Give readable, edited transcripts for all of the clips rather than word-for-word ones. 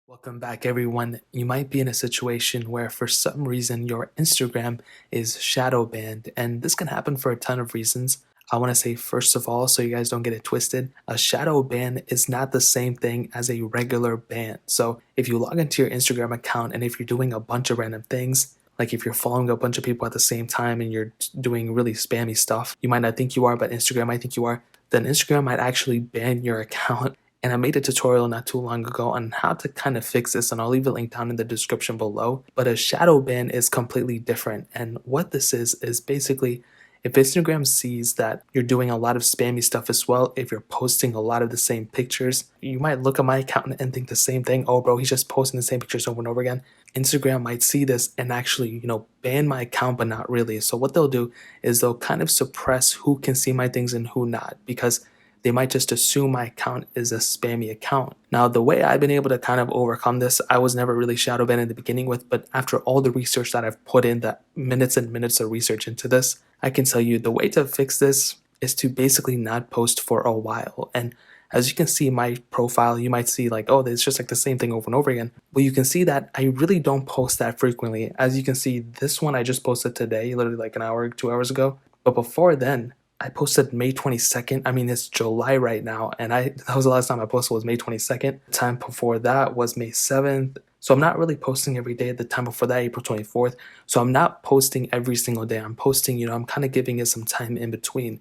Welcome back, everyone. You might be in a situation where, for some reason, your Instagram is shadow banned, and this can happen for a ton of reasons. I want to say, first of all, so you guys don't get it twisted, a shadow ban is not the same thing as a regular ban. So, if you log into your Instagram account and if you're doing a bunch of random things, like if you're following a bunch of people at the same time and you're doing really spammy stuff, you might not think you are, but Instagram might think you are, then Instagram might actually ban your account. And I made a tutorial not too long ago on how to kind of fix this, and I'll leave a link down in the description below. But a shadow ban is completely different. And what this is basically if Instagram sees that you're doing a lot of spammy stuff as well, if you're posting a lot of the same pictures, you might look at my account and think the same thing. Oh, bro, he's just posting the same pictures over and over again. Instagram might see this and actually, ban my account, but not really. So what they'll do is they'll kind of suppress who can see my things and who not, because they might just assume my account is a spammy account. Now, the way I've been able to kind of overcome this, I was never really shadow banned in the beginning with, but after all the research that I've put in, the minutes and minutes of research into this, I can tell you the way to fix this is to basically not post for a while. And as you can see in my profile, you might see like, oh, it's just like the same thing over and over again. Well, you can see that I really don't post that frequently. As you can see, this one I just posted today, literally like an hour, 2 hours ago. But before then, I posted May 22nd. I mean, it's July right now, and that was the last time I posted was May 22nd. The time before that was May 7th. So I'm not really posting every day. The time before that, April 24th. So I'm not posting every single day. I'm posting, I'm kind of giving it some time in between.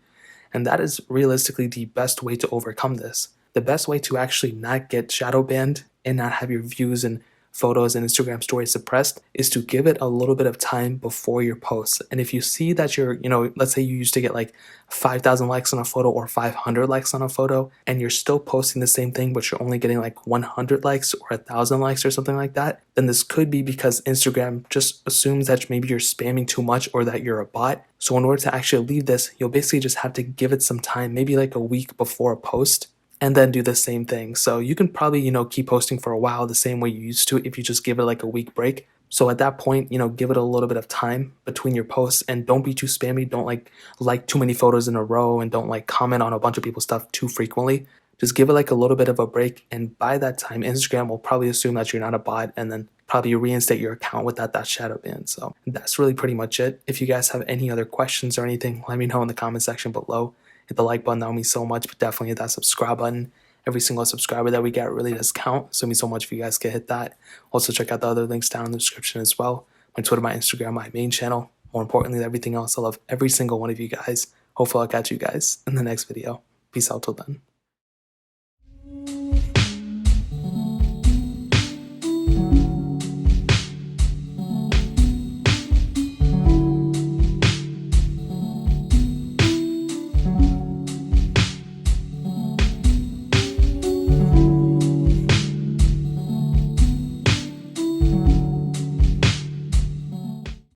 And that is realistically the best way to overcome this. The best way to actually not get shadow banned and not have your views and photos and Instagram stories suppressed is to give it a little bit of time before your posts. And if you see that you're, let's say you used to get like 5,000 likes on a photo or 500 likes on a photo, and you're still posting the same thing, but you're only getting like 100 likes or 1,000 likes or something like that, then this could be because Instagram just assumes that maybe you're spamming too much or that you're a bot. So in order to actually leave this, you'll basically just have to give it some time, maybe like a week before a post, and then do the same thing. So you can probably, keep posting for a while the same way you used to if you just give it like a week break. So at that point, give it a little bit of time between your posts and don't be too spammy. Don't like too many photos in a row, and don't like comment on a bunch of people's stuff too frequently. Just give it like a little bit of a break, and by that time, Instagram will probably assume that you're not a bot and then probably reinstate your account without that shadow ban. So that's really pretty much it. If you guys have any other questions or anything, let me know in the comment section below. Hit the like button, that would mean so much, but definitely hit that subscribe button. Every single subscriber that we get really does count, so it means so much if you guys could hit that. Also, check out the other links down in the description as well. My Twitter, my Instagram, my main channel. More importantly than everything else, I love every single one of you guys. Hopefully I'll catch you guys in the next video. Peace out till then.